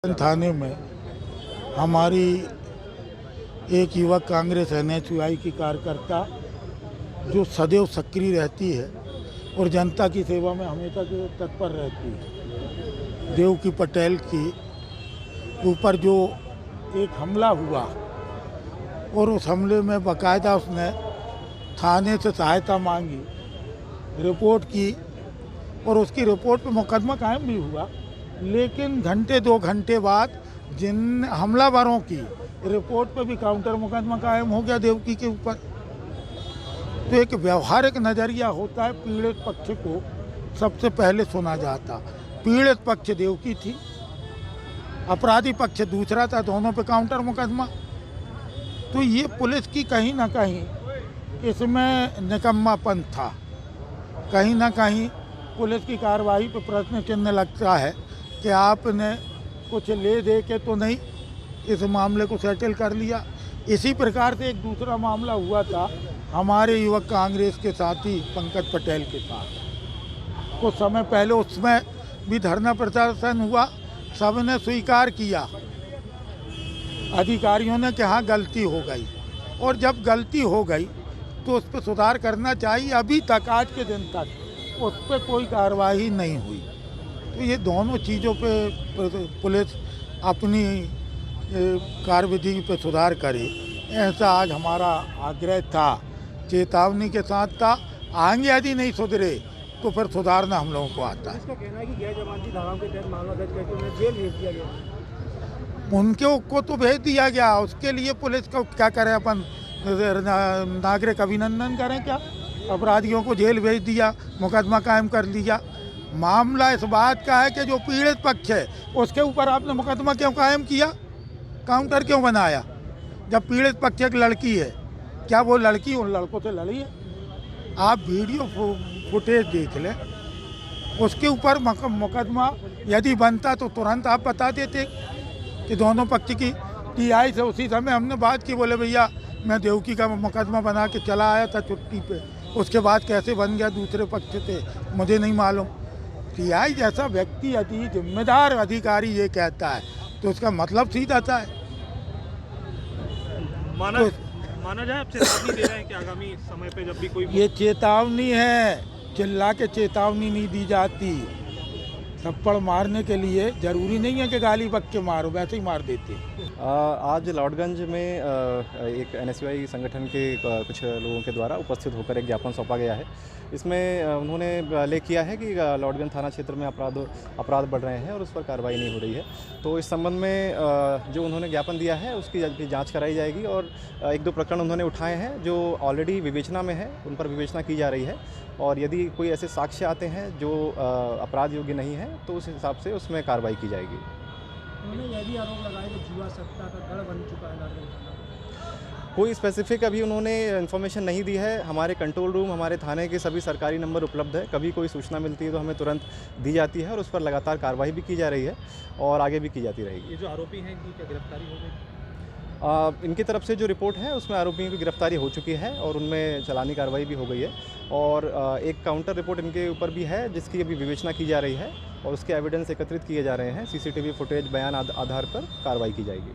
थाने में हमारी एक युवक कांग्रेस एनएचयूआई की कार्यकर्ता जो सदैव सक्रिय रहती है और जनता की सेवा में हमेशा के तत्पर रहती है, देवकी पटेल की ऊपर जो एक हमला हुआ और उस हमले में बाकायदा उसने थाने से सहायता मांगी, रिपोर्ट की और उसकी रिपोर्ट पे मुकदमा कायम भी हुआ। लेकिन घंटे 2 घंटे बाद जिन हमलावरों की रिपोर्ट पे भी काउंटर मुकदमा कायम हो गया देवकी के ऊपर। तो एक व्यवहारिक नज़रिया होता है, पीड़ित पक्ष को सबसे पहले सुना जाता। पीड़ित पक्ष देवकी थी, अपराधी पक्ष दूसरा था, दोनों पे काउंटर मुकदमा। तो ये पुलिस की कहीं ना कहीं इसमें निकम्मापन था, कहीं ना कहीं पुलिस की कार्रवाई पर प्रश्न चिन्ह लगता है कि आपने कुछ ले दे के तो नहीं इस मामले को सेटल कर लिया। इसी प्रकार से एक दूसरा मामला हुआ था हमारे युवक कांग्रेस के साथी पंकज पटेल के साथ। कुछ समय पहले उसमें भी धरना प्रदर्शन हुआ, सबने स्वीकार किया, अधिकारियों ने कहा गलती हो गई, और जब गलती हो गई तो उस पर सुधार करना चाहिए। अभी तक आज के दिन तक उस पर कोई कार्रवाई नहीं हुई। तो ये दोनों चीज़ों पे पुलिस अपनी कार्यविधि पे सुधार करे, ऐसा आज हमारा आग्रह था, चेतावनी के साथ था। आगे यदि नहीं सुधरे तो फिर सुधारना हम लोगों को आता है। इसका कहना है कि गैर जमानती धाराओं के तहत मामला दर्ज करके उन्हें जेल भेज दिया गया। उनको को तो भेज दिया गया, उसके लिए पुलिस को क्या करें, अपन नागरिक अभिनंदन करें क्या? अपराधियों को जेल भेज दिया, मुकदमा कायम कर लिया। मामला इस बात का है कि जो पीड़ित पक्ष है उसके ऊपर आपने मुकदमा क्यों कायम किया, काउंटर क्यों बनाया? जब पीड़ित पक्ष एक लड़की है, क्या वो लड़की उन लड़कों से लड़ी है? आप वीडियो फुटेज देख लें, उसके ऊपर मुकदमा यदि बनता तो तुरंत आप बता देते कि दोनों पक्ष की टीआई से उसी समय हमने बात की। बोले भैया मैं देवकी का मुकदमा बना के चला आया था छुट्टी पे, उसके बाद कैसे बन गया दूसरे पक्ष से मुझे नहीं मालूम। टीआई जैसा व्यक्ति यदि जिम्मेदार अधिकारी ये कहता है तो उसका मतलब सीधा था है। माना जाए आप चेतावनी दे रहे हैं कि आगामी समय पे जब भी कोई ये चेतावनी है, चिल्ला के चेतावनी नहीं दी जाती। थप्पड़ मारने के लिए जरूरी नहीं है कि गाली बक के मारो, वैसे ही मार देते। आज लॉर्डगंज में एक एनएसयूआई संगठन के कुछ लोगों के द्वारा उपस्थित होकर एक ज्ञापन सौंपा गया है। इसमें उन्होंने उल्लेख किया है कि लॉर्डगंज थाना क्षेत्र में अपराध बढ़ रहे हैं और उस पर कार्रवाई नहीं हो रही है। तो इस संबंध में जो उन्होंने ज्ञापन दिया है उसकी जांच कराई जाएगी, और 1-2 प्रकरण उन्होंने उठाए हैं जो ऑलरेडी विवेचना में है, उन पर विवेचना की जा रही है। और यदि कोई ऐसे साक्ष्य आते हैं जो अपराध योग्य नहीं है तो उस हिसाब से उसमें कार्रवाई की जाएगी। उन्होंने यह भी आरोप लगाया कि जुआ सत्ता का गढ़ बन चुका है लॉर्डगंज। कोई स्पेसिफिक अभी उन्होंने इन्फॉर्मेशन नहीं दी है। हमारे कंट्रोल रूम, हमारे थाने के सभी सरकारी नंबर उपलब्ध है, कभी कोई सूचना मिलती है तो हमें तुरंत दी जाती है और उस पर लगातार कार्रवाई भी की जा रही है और आगे भी की जाती रहेगी। ये जो आरोपी हैं इनकी क्या गिरफ्तारी हो गई? इनकी तरफ से जो रिपोर्ट है उसमें आरोपियों की गिरफ्तारी हो चुकी है और उनमें चालानी कार्रवाई भी हो गई है, और एक काउंटर रिपोर्ट इनके ऊपर भी है जिसकी अभी विवेचना की जा रही है और उसके एविडेंस एकत्रित किए जा रहे हैं। सीसीटीवी फुटेज बयान आधार पर कार्रवाई की जाएगी।